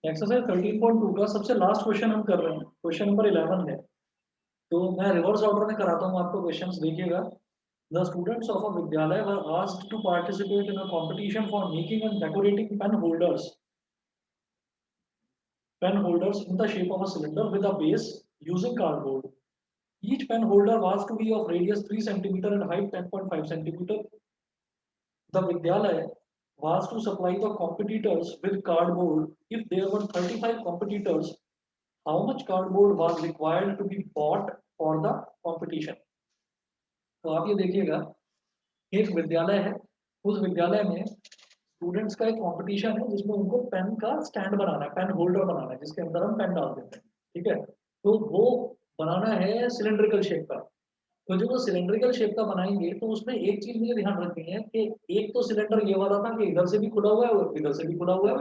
Exercise 13.2 का सबसे last question हम कर रहे हैं, क्वेश्चन नंबर 11 है। तो मैं रिवर्स ऑर्डर में कराता हूँ आपको क्वेश्चंस, देखिएगा। The students of a Vidyalaya were asked to participate in a competition for making and decorating pen holders in the shape of a cylinder with a base using cardboard. Each pen holder was to be of radius 3 centimeter and height 10.5 centimeter. The Vidyalaya was to supply the competitors with cardboard. If there were 35 competitors, how much cardboard was required to be bought for the competition? तो आप ये देखिएगा, एक विद्यालय है, उस विद्यालय में स्टूडेंट्स का एक कंपटीशन है जिसमें उनको पेन का स्टैंड बनाना है, पेन होल्डर बनाना है जिसके अंदर हम पेन डाल देते हैं। ठीक है, तो वो बनाना है सिलेंड्रिकल शेप का। तो जो वो सिलेंड्रिकल शेप का बनाएंगे तो उसमें एक चीज मुझे ध्यान रखनी है कि एक तो सिलेंडर ये वाला था कि इधर से भी खुला हुआ है और इधर से भी खुला हुआ है।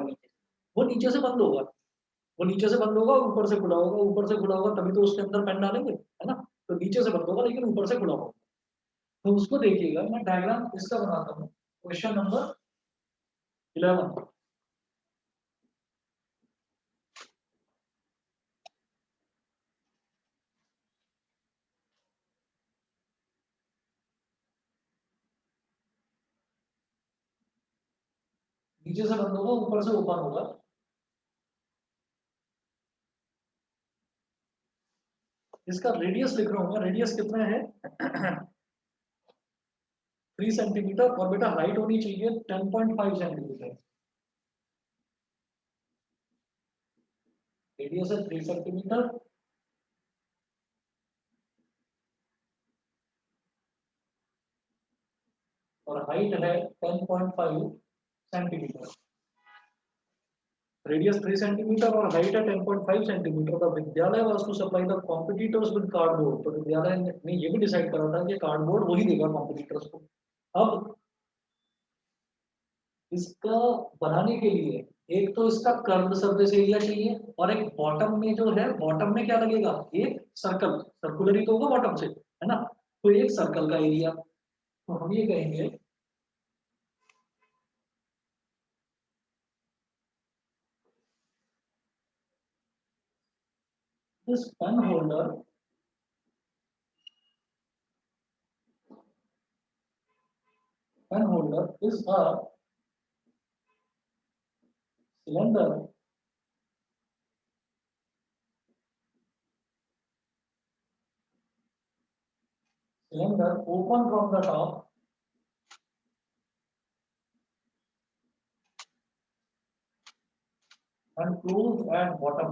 वो नीचे से बंद होगा, वो नीचे से बंद होगा और ऊपर से खुला होगा, ऊपर से खुला होगा तभी तो उसके अंदर पेन डालेंगे, है ना। तो नीचे से बंद होगा लेकिन ऊपर से खुला होगा। तो उसको देखिएगा, मैं डायग्राम इसका बनाता हूँ। Question number 11। नीचे से बंद होगा, ऊपर से ओपन होगा। इसका रेडियस लिख रहा हूँ, रेडियस कितना है 3 सेंटीमीटर, और बेटा हाइट होनी चाहिए 10.5 सेंटीमीटर। रेडियस है 3 सेंटीमीटर और हाइट है 10.5 सेंटीमीटर। रेडियस 3 सेंटीमीटर और हाइट है 10.5 सेंटीमीटर। का Vidyalaya was to supply the competitors with cardboard. तो विद्यालय ने ये भी डिसाइड करा था कि कार्डबोर्ड वही देगा कॉम्पिटिटर्स को। अब इसका बनाने के लिए एक तो इसका कर्व सरफेस एरिया चाहिए, और एक बॉटम में जो है, बॉटम में क्या लगेगा, एक सर्कल, सर्कुलर ही तो होगा बॉटम से, है ना। तो एक सर्कल का एरिया, तो हम ये कहेंगे this pen holder is a cylinder open from the top and closed at bottom.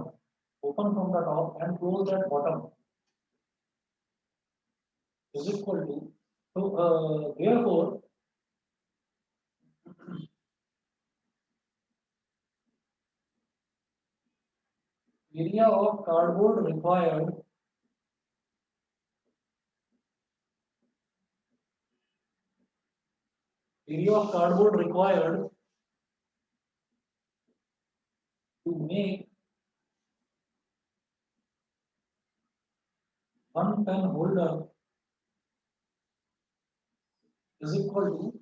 Open from the top and closed at bottom is equal to, so therefore area of cardboard required to make one pen holder is equal to,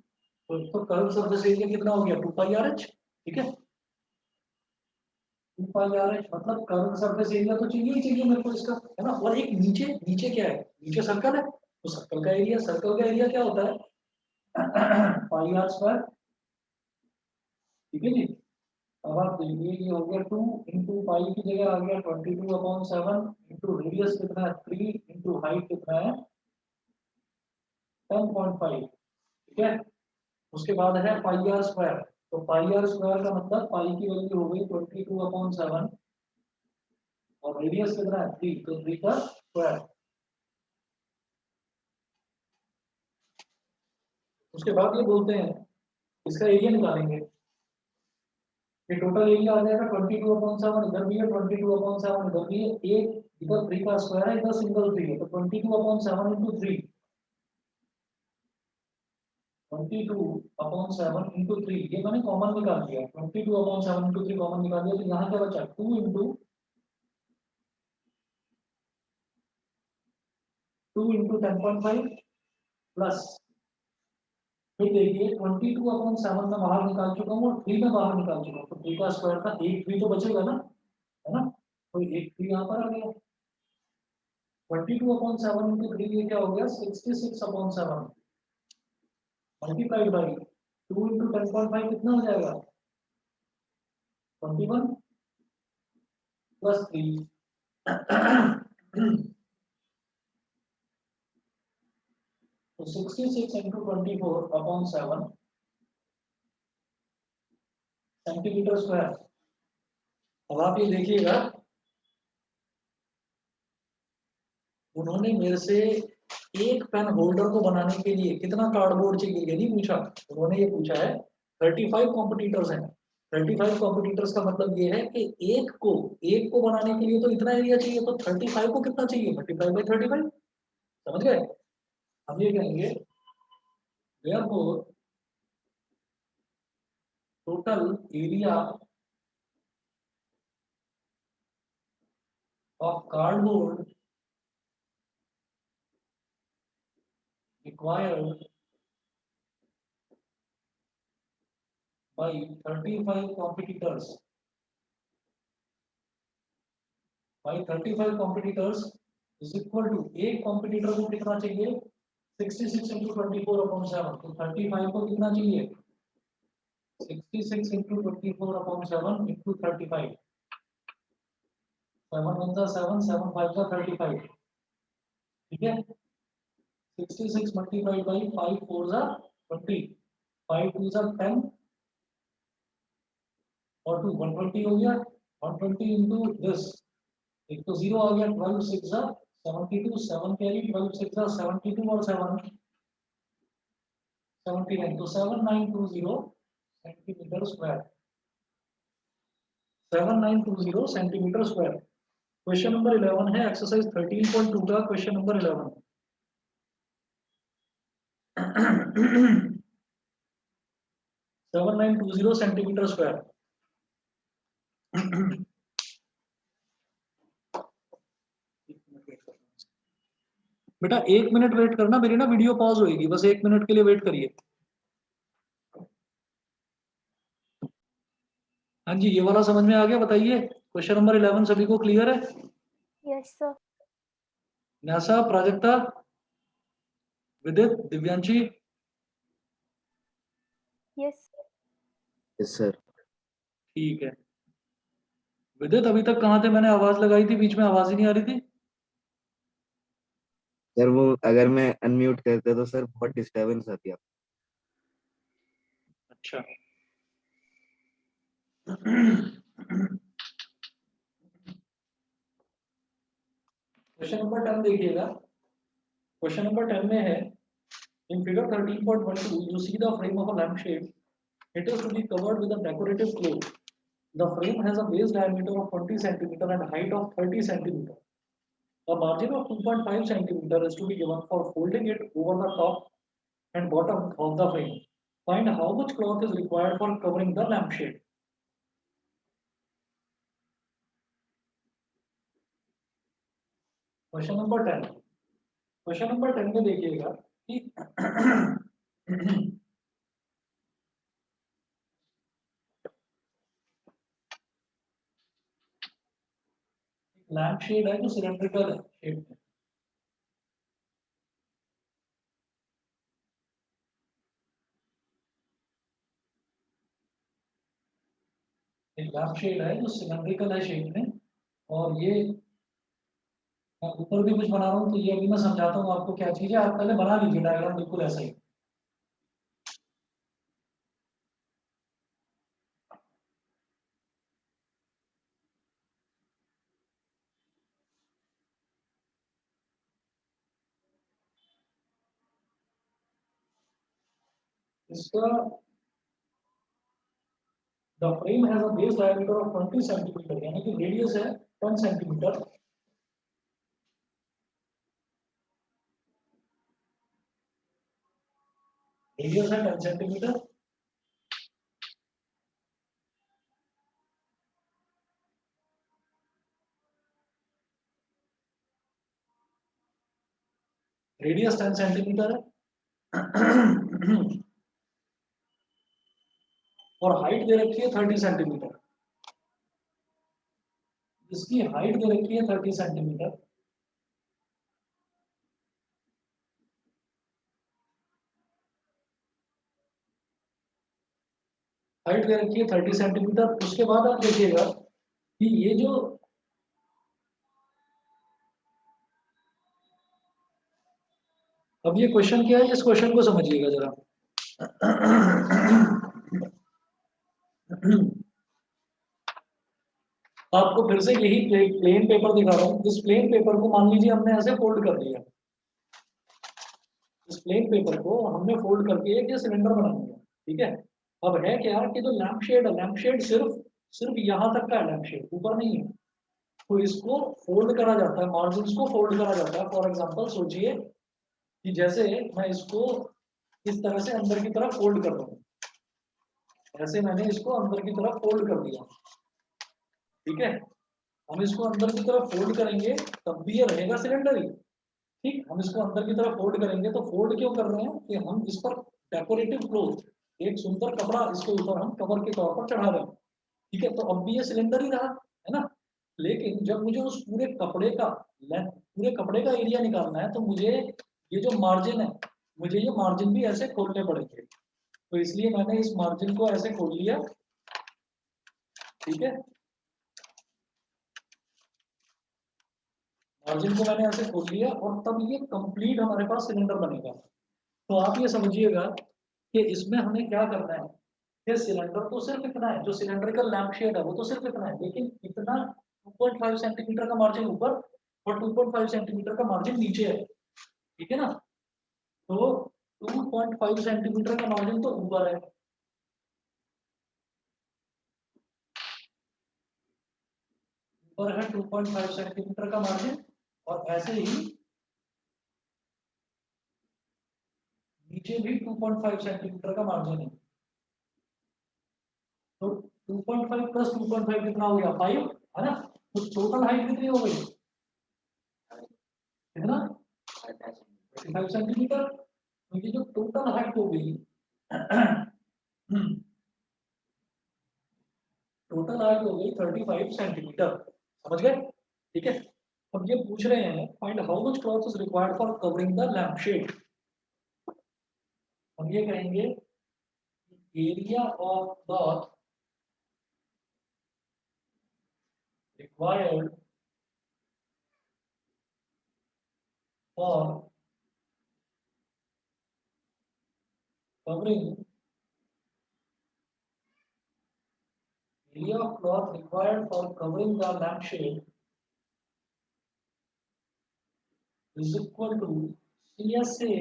तो curve surface area कितना हो गया 2 pi r H. ठीक है, 2 pi r H मतलब curve surface area तो चाहिए ही चाहिए मेरे को इसका, है ना। और एक नीचे, नीचे क्या है, नीचे सर्कल है, तो सर्कल का एरिया, सर्कल का एरिया क्या होता है पाई आर स्क्वायर। ठीक है जी। अब आप देखिए ये हो गया 2 इंटू पाई की जगह आ गया 22/7 इंटू रेडियस कितना है 3 इंटू हाइट कितना है 10.5। ठीक है, उसके बाद है पाई आर स्क्वायर। तो पाई आर स्क्वायर का मतलब पाई की वैल्यू हो गई 22/7 और रेडियस कितना है 3, तो 3 का स्क्वायर। उसके बाद ये बोलते हैं इसका एरिया निकालेंगे। ये टोटल एरिया आ जाएगा 22/7, इधर भी है 22/7, इधर भी है, एक इधर 3 का स्क्वायर है, इधर सिंगल 3 है, तो 22/7 इंटू 3, 22/7 इंटू 3, ये मैंने कॉमन निकाल दिया। 22/7 इंटू 3 कॉमन निकाल दिया, तो यहाँ क्या बचा 2 इंटू 10.5 प्लस फिर देखिए 22/7 में बाहर निकाल चुका हूँ और 3 में बाहर निकाल चुका हूँ, तो 3 का स्क्वायर था, एक 3 तो बचेगा ना, है ना, तो एक 3 यहाँ पर आ गया। 22/7 इंटू 3 ये क्या हो गया, 66/7 मल्टीप्लाइड बाई 2 इंटू 10.5 कितना हो जाएगा, 21 प्लस 3 तो 66 इंटू 24/7 सेंटीमीटर स्क्वायर। अब आप ये देखिएगा, उन्होंने मेरे से एक पेन होल्डर को बनाने के लिए कितना कार्डबोर्ड चाहिए ये नहीं पूछा, उन्होंने ये पूछा है 35 कॉम्पिटिटर्स हैं। 35 कॉम्पिटिटर्स का मतलब ये है कि एक को बनाने के लिए तो इतना एरिया चाहिए, तो 35 को कितना चाहिए, मल्टीप्लाई बाई 35। समझ गए। हम ये कहेंगे therefore total area of cardboard required by 35 competitors is equal to एक कॉम्पिटिटर को कितना चाहिए, 66 इंटू 24/7, तो 35 को कितना चाहिए, 66 इंटू 24/7 इंटू 35, 7 1 जा 7, 7 5 जा 35, ठीक है। 66 मल्टीप्लाइड बाई 5 4 जा 20, 5 2 जा 10 और 2 120 हो गया, 120 इंटू दिस, एक तो जीरो आ गया, 12 6 जा 72, 7 कैरी 12 6 जा 72 और 7 79, तो 7920 centimetre square, 7920 centimetre square. Question number 11 है एक्सरसाइज 13.2 का क्वेश्चन नंबर 11। 7920 centimetre square. बेटा 1 मिनट वेट करना, मेरी ना वीडियो पॉज होगी, बस 1 मिनट के लिए वेट करिए। हाँ जी, ये वाला समझ में आ गया, बताइए क्वेश्चन नंबर 11 सभी को क्लियर है। Yes sir. न्यासा, प्राजक्ता, विदित, दिव्यांशी, यस यस सर। ठीक है। विदित अभी तक कहाँ थे, मैंने आवाज लगाई थी, बीच में आवाज ही नहीं आ रही थी। सर वो अगर मैं अनम्यूट करता तो सर बहुत डिस्टरबेंस आती है। अच्छा। क्वेश्चन नंबर 10 देखिएगा। क्वेश्चन नंबर 10 में है, in figure 13.12 you see the frame of a lampshade. It is to be covered with a decorative cloth. The frame has a base diameter of 20 centimeter and height of 30 centimeter. A margin of 2.5 centimeter is to be given for folding it over the top and bottom of the frame. Find how much cloth is required for covering the lampshade. Question number 10। Question number 10 में देखिएगा कि lamp shade है जो cylindrical है shape में। एक lamp shade है जो सिलेंड्रिकल है शेप में, और ये मैं ऊपर भी कुछ बना रहा हूँ, तो ये अभी मैं समझाता हूँ आपको क्या चीज है, आप पहले बना लीजिए डायग्राम बिल्कुल ऐसा ही। इसका the frame has a base diameter of 20 centimetre, यानी कि रेडियस है 10 सेंटीमीटर। रेडियस है 10 सेंटीमीटर। रेडियस 10 सेंटीमीटर है। और हाइट दे रखी है 30 सेंटीमीटर, इसकी हाइट दे रखी है 30 सेंटीमीटर, हाइट दे रखी है 30 सेंटीमीटर। उसके बाद आप देखिएगा कि ये जो अब ये क्वेश्चन क्या है, इस क्वेश्चन को समझिएगा जरा। आपको फिर से यही प्लेन पेपर दिखा रहा हूँ। इस प्लेन पेपर को मान लीजिए हमने ऐसे फोल्ड कर दिया, इस प्लेन पेपर को हमने फोल्ड करके एक ये सिलेंडर बना दिया, ठीक है। अब है क्या कि जो लैंप शेड है, लैंप शेड सिर्फ सिर्फ यहाँ तक का है, लैंप शेड ऊपर नहीं है। तो इसको फोल्ड करा जाता है, मार्जिन को फोल्ड करा जाता है। फॉर एग्जांपल सोचिए कि जैसे मैं इसको इस तरह से अंदर की तरफ फोल्ड कर दूँ, ऐसे मैंने इसको अंदर की तरफ फोल्ड कर दिया, ठीक है। हम इसको अंदर की तरफ फोल्ड करेंगे तब भी ये रहेगा सिलेंडर ही, ठीक। हम इसको अंदर की तरफ फोल्ड करेंगे तो फोल्ड क्यों कर रहे हैं कि हम इस पर डेकोरेटिव क्लोथ, एक सुंदर कपड़ा इसके ऊपर हम कवर के तौर पर चढ़ा रहे हैं, ठीक है। तो अब भी ये सिलेंडर ही रहा, है ना। लेकिन जब मुझे उस पूरे कपड़े का पूरे कपड़े का एरिया निकालना है तो मुझे ये जो मार्जिन है, मुझे ये मार्जिन भी ऐसे खोलने पड़ेंगे। तो इसलिए मैंने इस मार्जिन को ऐसे खोल लिया, ठीक है। मार्जिन को मैंने ऐसे खोल लिया और तब ये कंप्लीट हमारे पास सिलेंडर बनेगा। तो आप ये समझिएगा कि इसमें हमें क्या करना है, ये सिलेंडर तो सिर्फ इतना है, जो सिलेंड्रिकल लैंप शेड है वो तो सिर्फ इतना है, लेकिन इतना 2.5 सेंटीमीटर का मार्जिन ऊपर और 2.5 सेंटीमीटर का मार्जिन नीचे है, ठीक है ना। तो 2.5 सेंटीमीटर का मार्जिन तो ऊपर है, ऊपर है 2.5 सेंटीमीटर का मार्जिन, और ऐसे ही नीचे भी 2.5 सेंटीमीटर का मार्जिन है। तो 2.5 प्लस 2.5 कितना हो गया, 5, है ना। तो टोटल हाइट कितनी हो गई, कितना, 35 सेंटीमीटर। तो ये जो टोटल हाइट हो गई, टोटल हाइट हो गई 35 सेंटीमीटर, समझ गए, ठीक है। अब ये पूछ रहे हैं find how much cloth is required for covering the lamp shade. हम ये कहेंगे area of cloth required for covering area of cloth required for covering the lampshade is equal to CSA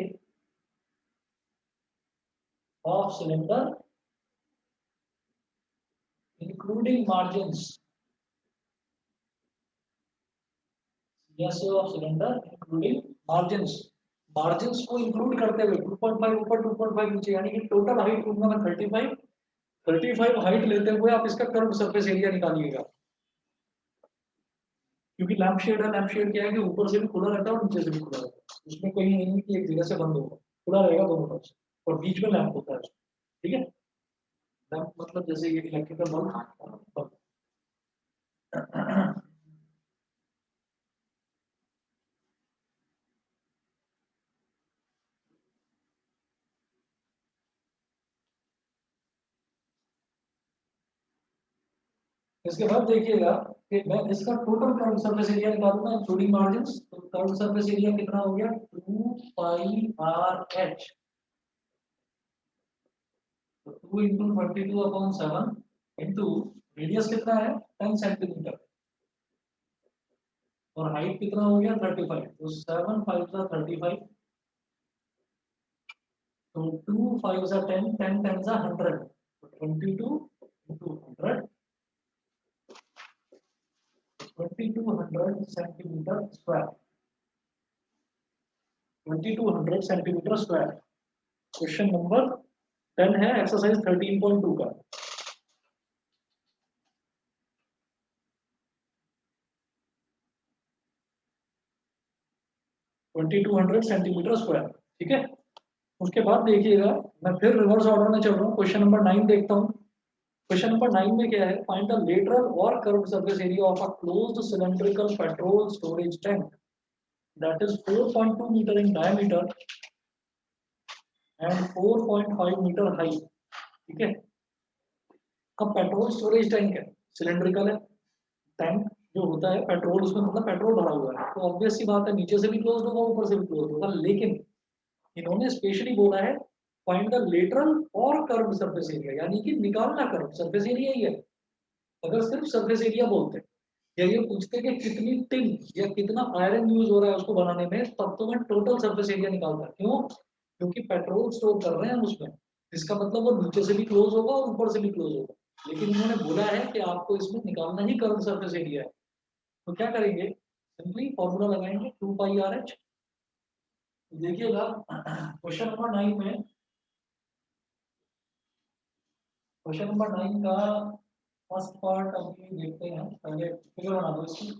of cylinder including margins. CSA of cylinder including margins. Margins को include करते हुए 2.5 ऊपर 2.5 नीचे, यानी कि टोटल हाइट लूंगा मैं 35 height लेते हुए आप इसका कर्व सरफेस एरिया निकालिएगा। क्योंकि लैंप शेड है, लैंप शेड क्या है कि ऊपर से भी खुला रहता है और नीचे से भी खुला रहता है, उसमें कहीं नहीं कि एक जगह से बंद होगा, खुला रहेगा दोनों तरफ से, और बीच में लैंप होता है, ठीक है। लैंप मतलब जैसे ये इलेक्ट्रिकल बल्ब। इसके बाद देखिएगा कि मैं इसका टोटल कर्व सरफेस एरिया निकालूंगा इंक्लूडिंग मार्जिन्स। तो कर्व सरफेस एरिया कितना हो गया, 2 पाई आर एच, तो 2 इंटू 32/7 इंटू रेडियस कितना है 10 सेंटीमीटर, और हाइट कितना हो गया 35, तो 7 5 जा 35, तो 2 5 जा 10, 10 10 जा 100, तो 22 into 100, 2200 centimetre square, 2200 centimetre square. Question number 10 है एक्सरसाइज 13.2 का। 2200 सेंटीमीटर स्क्वायर, ठीक है। उसके बाद देखिएगा मैं फिर रिवर्स ऑर्डर में चल रहा हूँ, क्वेश्चन नंबर 9 देखता हूँ। क्वेश्चन नंबर 9 में क्या है, फाइंड द लेटरल और curved surface area of a closed cylindrical petrol storage tank that is 4.2 metre in diameter and 4.5 metre high. ठीक है, अब पेट्रोल स्टोरेज टैंक है, सिलेंड्रिकल है, टैंक जो होता है पेट्रोल, उसमें मतलब पेट्रोल भरा हुआ है, तो ऑब्वियस सी बात है नीचे से भी क्लोज होगा ऊपर से भी क्लोज होगा, लेकिन इन्होंने स्पेशली बोला है फाइंड द लेटरल और कर्व सरफेस एरिया, यानी कि निकालना कर्व सरफेस एरिया ही है। अगर सिर्फ सरफेस एरिया बोलते या ये पूछते कि कितनी टिन या कितना आयरन यूज हो रहा है उसको बनाने में, तब तो मैं टोटल सरफेस एरिया निकालता। क्यों? क्योंकि पेट्रोल स्टोर कर रहे हैं हम उसमें, इसका मतलब वो नीचे से भी क्लोज होगा और ऊपर से भी क्लोज होगा, लेकिन इन्होंने बोला है कि आपको इसमें निकालना ही कर्व सरफेस एरिया है। तो क्या करेंगे, सिंपली फॉर्मूला लगाएंगे 2 π r h। देखिएगा क्वेश्चन नंबर 9 में, क्वेश्चन नंबर 9 का फर्स्ट पार्ट अभी देखते हैं, पहले फिगर बना दो इसकी।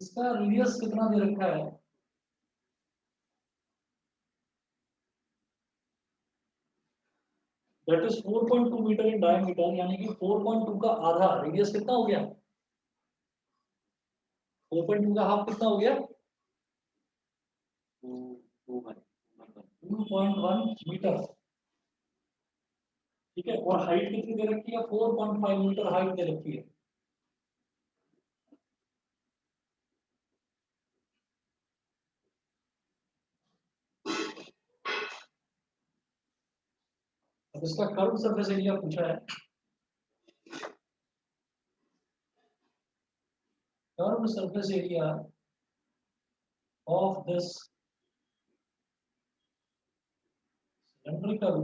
इसका रेडियस कितना दे रखा है, that is 4.2 metre in diameter, यानी कि 4.2 का आधा रेडियस कितना हो गया, 4.2 का हाफ कितना हो गया, 2.1 मीटर। ठीक है, और हाइट कितनी दे रखी है, 4.5 मीटर हाइट दे रखी है। अब इसका कर्व सरफेस एरिया पूछा है, curve surface area of this cylindrical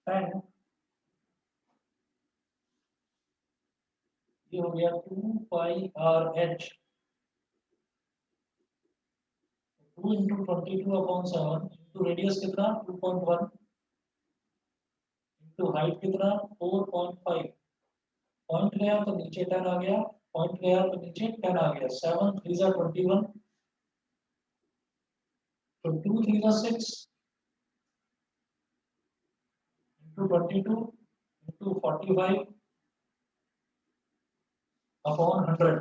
tank, ये हो गया 2 π r h, 2 into 22/7 into radius कितना 2.1 इंटू हाइट कितना 4.5, पॉइंट गया तो नीचे 10 आ गया, पॉइंट गया तो नीचे 10 आ गया, 7 3 जा 21, तो 2 3 जा 6 इंटू 22 इंटू 45 अपॉन 100,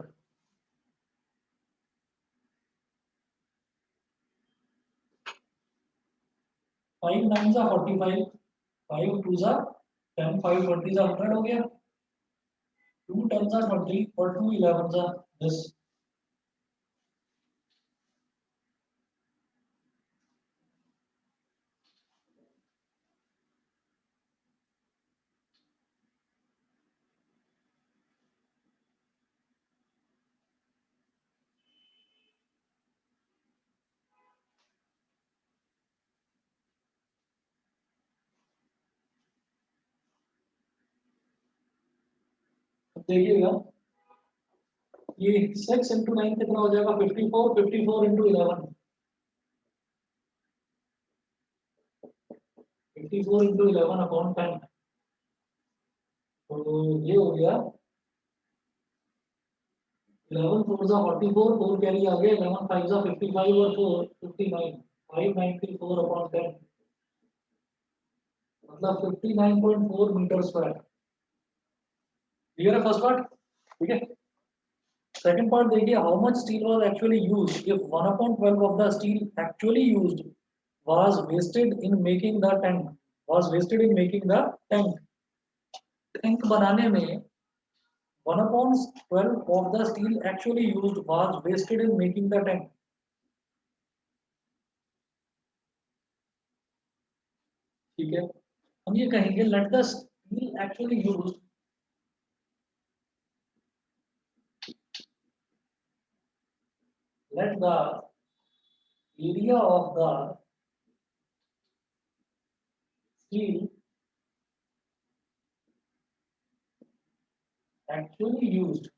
5 9 जा 45, 5 2 जा 10, 5 20 जा 100 हो गया, 2 10 जा 20 और 2 11 जा 10। अब देखिएगा ये 6 इंटू 9 कितना हो जाएगा, 54, 54 इंटू 11, 54 इंटू 11 अपॉन 10, तो ये हो गया 11 4 जा 44, 4 कैरी आ गया, 11 5 जा 55 और 4 59, 594 अपॉन 10, मतलब 59.4 मीटर स्क्वायर। क्लियर है फर्स्ट पार्ट? ठीक है, सेकंड पार्ट देखिए, how much steel was actually used if 1/12 of the steel actually used was wasted in making the tank, was wasted in making the tank, tank बनाने में 1/12 of the steel actually used was wasted in making the tank। ठीक है, हम ये कहेंगे let the steel actually used, let the area of the steel actually used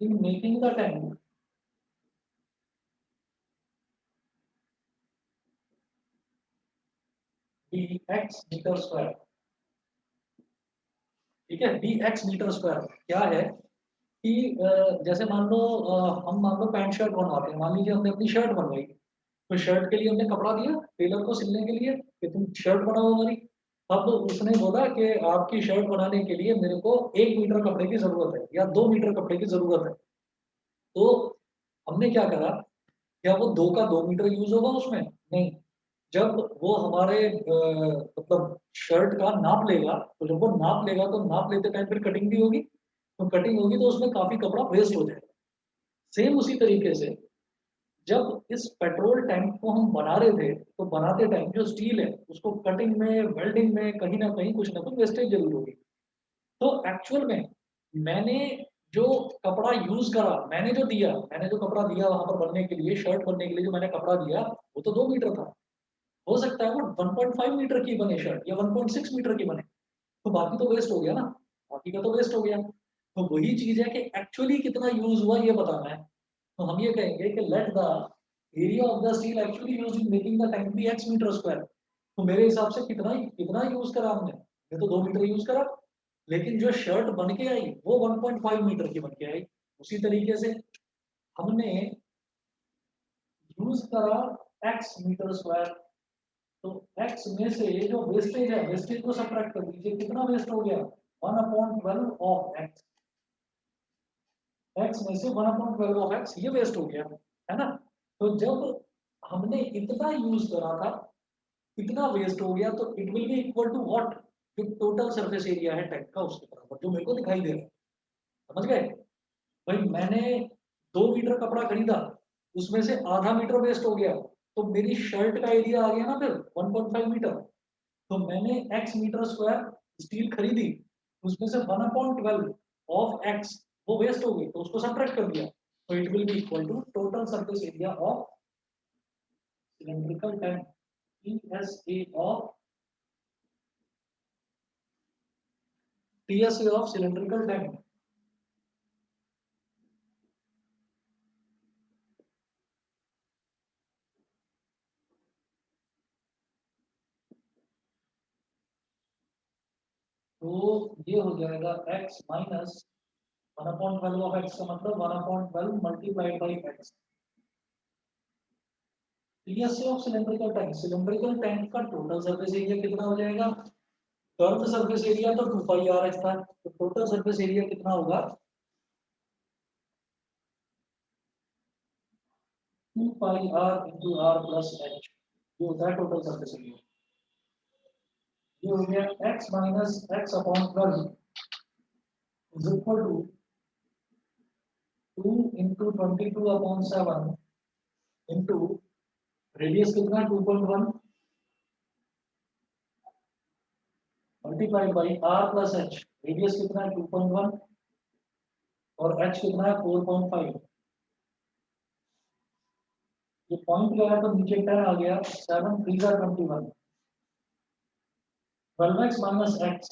in making the tank dx metre square, ठीक है। dx metre square क्या है कि जैसे मान लो हम मान लो पैंट शर्ट बनवाते हैं, मान लीजिए हमने अपनी शर्ट बनवाई, तो शर्ट के लिए हमने कपड़ा दिया टेलर को सिलने के लिए कि तुम शर्ट बनाओ हमारी। अब उसने बोला कि आपकी शर्ट बनाने के लिए मेरे को 1 मीटर कपड़े की जरूरत है या 2 मीटर कपड़े की जरूरत है। तो हमने क्या करा, क्या वो 2 का 2 मीटर यूज होगा उसमें? नहीं। जब वो हमारे मतलब शर्ट का नाप लेगा, तो जब वो नाप लेगा तो नाप लेते टाइम फिर कटिंग भी होगी, तो कटिंग होगी तो उसमें काफी कपड़ा वेस्ट हो जाएगा। सेम उसी तरीके से जब इस पेट्रोल टैंक को हम बना रहे थे, तो बनाते टाइम जो स्टील है उसको कटिंग में वेल्डिंग में कहीं ना कुछ वेस्टेज जरूर होगी। तो एक्चुअल में मैंने जो कपड़ा यूज करा, मैंने जो कपड़ा दिया वहां पर बनने के लिए, शर्ट बनने के लिए जो मैंने कपड़ा दिया, वो तो 2 मीटर था। हो सकता है वो 1.5 मीटर की बने शर्ट या 1.6 मीटर की बने, तो बाकी तो वेस्ट हो गया ना, बाकी का तो वेस्ट हो गया। तो वही चीज है कि एक्चुअली कितना यूज हुआ ये बताना है। तो हम ये कहेंगे कि let the area of the steel actually used in making the tank be x metre square. तो मेरे हिसाब से कितना कितना यूज करा हमने, ये तो 2 मीटर यूज करा, लेकिन जो शर्ट बन के आई वो 1.5 मीटर की बन के आई। उसी तरीके से हमने यूज करा x मीटर स्क्वायर, तो x में से जो वेस्टेज है वेस्टेज को सब्ट्रैक्ट कर दीजिए, कितना वेस्ट हो गया, 1/12 ऑफ x। x में से 1/12 ऑफ x ये वेस्ट हो गया, है ना। तो जब हमने इतना यूज करा था, इतना वेस्ट हो गया, तो it will be equal to what, जो टोटल सरफेस एरिया है टैंक का उसके बराबर, जो मेरे को दिखाई दे रहा है। समझ गए भाई? मैंने 2 मीटर कपड़ा खरीदा, उसमें से आधा मीटर वेस्ट हो गया, तो मेरी शर्ट का एरिया आ गया ना फिर 1.5 मीटर। तो मैंने x मीटर स्क्वायर स्टील खरीदी, उसमें से 1/12 ऑफ x वो वेस्ट हो गई, तो उसको सब्ट्रैक्ट कर दिया, तो it will be equal to total surface area of cylindrical tank, TSA of TSA of cylindrical tank. तो ये हो जाएगा x माइनस 1/12 ऑफ x का मतलब 1/12 multiplied by x। TSA of cylindrical tank का टोटल सरफेस एरिया कितना हो जाएगा? कर्व सरफेस एरिया तो 2πr था, तो टोटल सरफेस एरिया कितना होगा? 2πr into r plus H, ये होता है टोटल सरफेस एरिया। ये हो गया x minus x upon 12 is equal to 2 into 22/7 into radius कितना 2.1 multiplied by r plus h. Radius कितना है 2.1 और h कितना है 4.5। ये पॉइंट गया तो नीचे 10 आ गया, 7 3 जा 21। 12x minus x,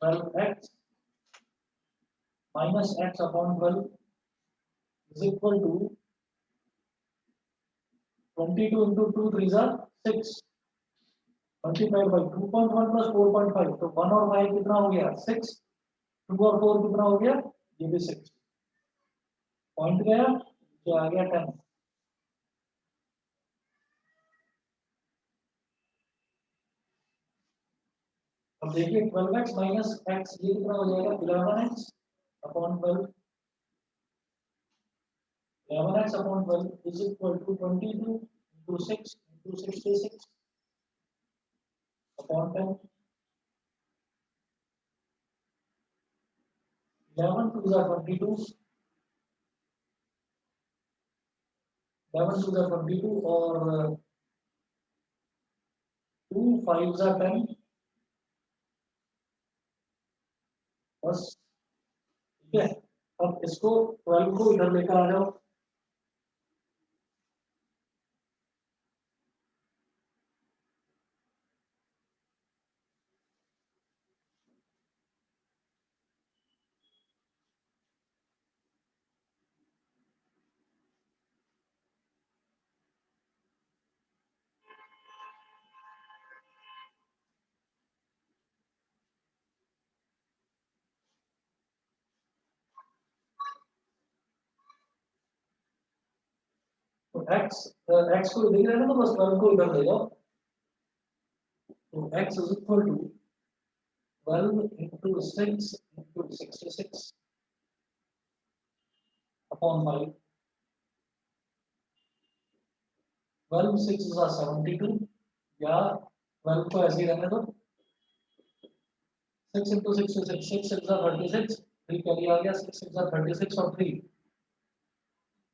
12x minus x upon 12 is equal to 22 into 2 3 जा 6 मल्टीप्लाइड बाई 2.1 प्लस 4.5, तो 1 और 5 कितना हो गया 6, 2 और 4 कितना हो गया, ये भी 6। पॉइंट गया तो आ गया 10। अब देखिए 12x माइनस एक्स ये कितना हो जाएगा 11x upon 12। 11x upon 12 is equal to 22 into 6 into 66 upon 10। 11 2 जा 22, 11 2 जा 22 और 2 5 जा 10, बस। ठीक है, अब इसको 12 को इधर लेकर आ जाओ। x x को देख रहे हैं ना, तो बस 12 को इधर ले जाओ, तो x is equal to 12 into 6 into 66 upon 5. 12 6 is 72, या 12 को ऐसे ही रहने दो, 6 into 6 is 6 6 is 36, 3 कैरी आ गया, 6 6 is 36 और 3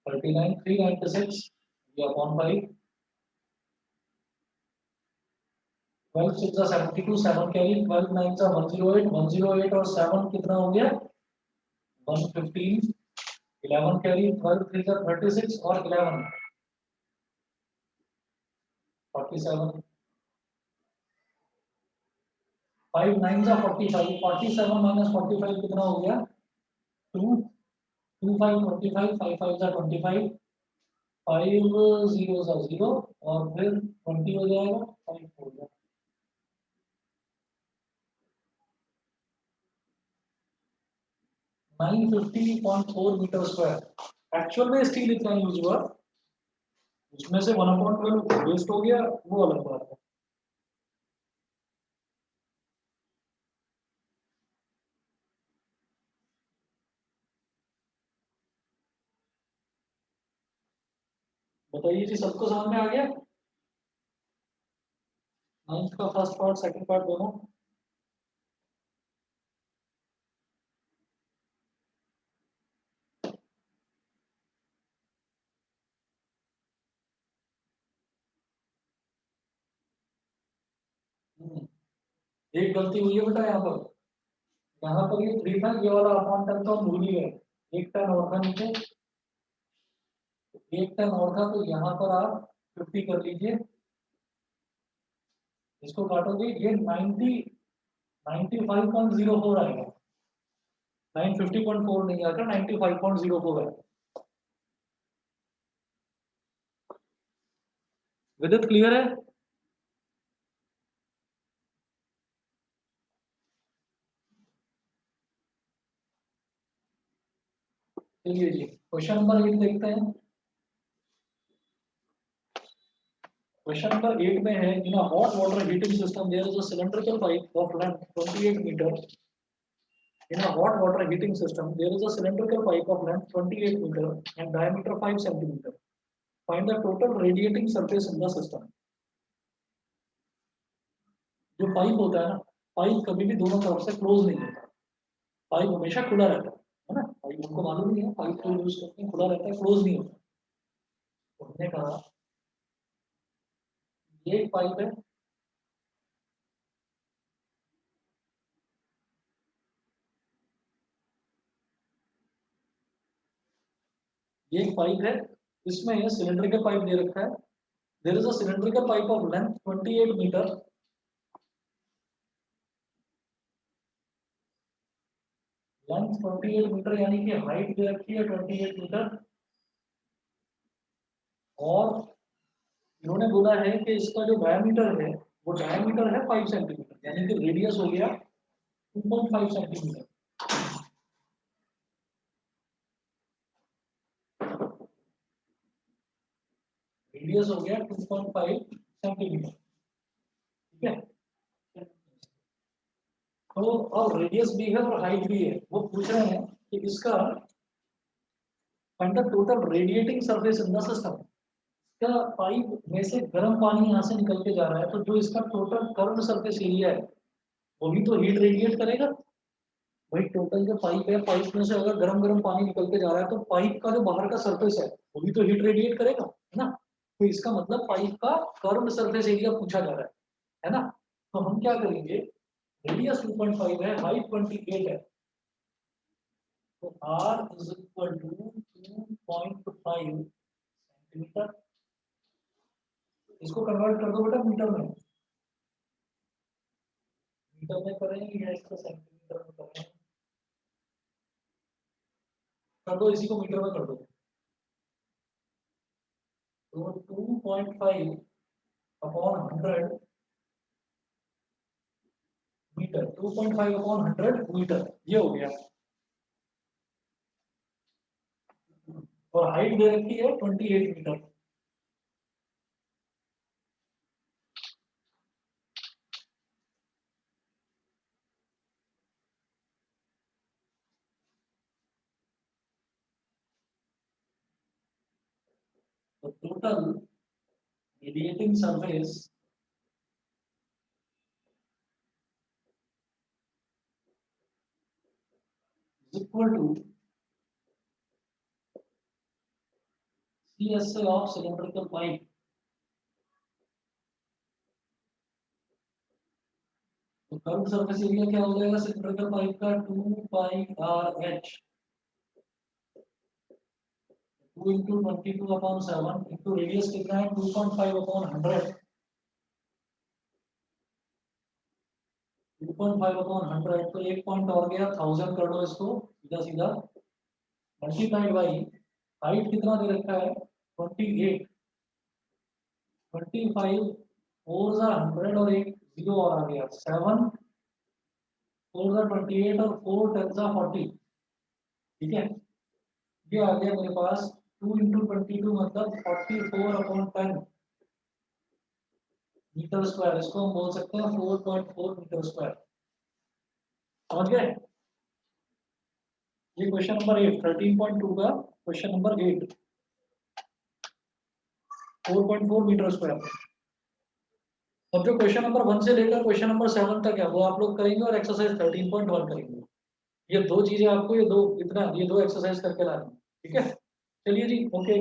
39, 396 ये upon 5. 12 6 is 72, 7 कैरी, 12 9 is 108, 108 और 7 कितना हो गया 115, 11 कैरी, 12 3 is 36 और 11 47, 5 9 is 45, 47 minus 45 कितना हो गया 2, 2 5 25, 5 5 is 25, 5 zeros are 0 और फिर 20 हो जाएगा, 5 हो गया। 950.4 मीटर स्क्वायर एक्चुअल में स्टील इतना यूज हुआ, उसमें से 1/12 वेस्ट हो गया, वो अलग बात है। बताइए जी, सबको समझ में आ गया? 9th का फर्स्ट पार्ट सेकंड पार्ट दोनों? एक गलती हुई है बेटा यहाँ पर ये 3 था, ये वाला अपॉन 10 तो हम भूल ही गए, एक 10 और था नीचे, एक 10 और था, तो यहाँ पर आप 50 कर लीजिए, इसको काटोगे ये 90 95.04 आएगा, 950.4 नहीं आएगा, 95.04 है। विदित क्लियर है? चलिए जी, क्वेश्चन नंबर 8 देखते हैं। क्वेश्चन नंबर 8 में है, in a hot water heating system there is a cylindrical pipe of length 28 metre. In a hot water heating system, there is a cylindrical pipe of length 28 meter and diameter 5 centimeter. Find the total radiating surface in the system. जो pipe होता है ना, pipe कभी भी दोनों तरफ से close नहीं होता, पाइप हमेशा खुला रहता है ना, पाइप हमको मालूम नहीं है, पाइप को यूज करते हैं, खुला रहता है, क्लोज नहीं होता। तो हमने कहा ये एक पाइप है, ये एक पाइप है, इसमें ये सिलेंड्रिकल पाइप दे रखा है। There is a cylindrical pipe of length 28 metre, length 28 metre यानी कि हाइट दे रखी है 28 मीटर, और इन्होंने बोला है कि इसका जो डायमीटर है वो डायमीटर है 5 सेंटीमीटर, यानी कि रेडियस हो गया 2.5 सेंटीमीटर। रेडियस हो गया 2.5 सेंटीमीटर, ठीक है। तो अब रेडियस भी है और हाइट भी है, वो पूछ रहे हैं कि इसका find the total radiating surface in the system. क्या पाइप में से गर्म पानी यहाँ से निकल के जा रहा है, तो जो इसका टोटल कर्व सरफेस एरिया है वो भी तो हीट रेडिएट करेगा। भाई टोटल जो पाइप है, पाइप में से अगर गर्म गर्म पानी निकल के जा रहा है, तो पाइप का जो बाहर का सरफेस है वो भी तो हीट रेडिएट करेगा, है ना। तो इसका मतलब पाइप का कर्व सरफेस एरिया पूछा जा रहा है ना। तो हम क्या करेंगे, रेडियस 2.5 है, हाइट 28 है, तो r is equal to 2.5 centimetre. इसको कन्वर्ट कर दो बेटा मीटर में, मीटर में करेंगे या इसको सेंटीमीटर में करेंगे, कर दो, इसी को मीटर में कर दो। तो 2.5 अपॉन 100 मीटर, 2.5 अपॉन 100 मीटर, ये हो गया। और हाइट दे रखी है 28 metre, total radiating surface is equal to CSA of cylindrical pipe. तो कर्व सरफेस एरिया क्या हो जाएगा सिलिंड्रिकल पाइप का 2 pi r h 2 into 22 upon 7 into radius कितना है 2.5 upon 100 2.5 upon 100 तो एक पॉइंट और गया 1000 कर दो इसको सीधा सीधा मल्टीप्लाइड बाई हाइट कितना दे रखा है 28 25 4 100 और एक जीरो और आ गया 7 4 28 और 4 10 40 ठीक है ये आ गया मेरे पास 2 into 22 मतलब 44 upon 10 मीटर स्क्वायर इसको हम बोल सकते हैं 4.4 मीटर स्क्वायर समझ गए ये क्वेश्चन नंबर 8 13.2 का क्वेश्चन नंबर 8 4.4 मीटर स्क्वायर अब जो क्वेश्चन नंबर 1 से लेकर क्वेश्चन नंबर 7 तक है वो आप लोग करेंगे और एक्सरसाइज 13.1 करेंगे ये दो चीजें आपको ये दो एक्सरसाइज करके लानी ठीक है चलिए जी ओके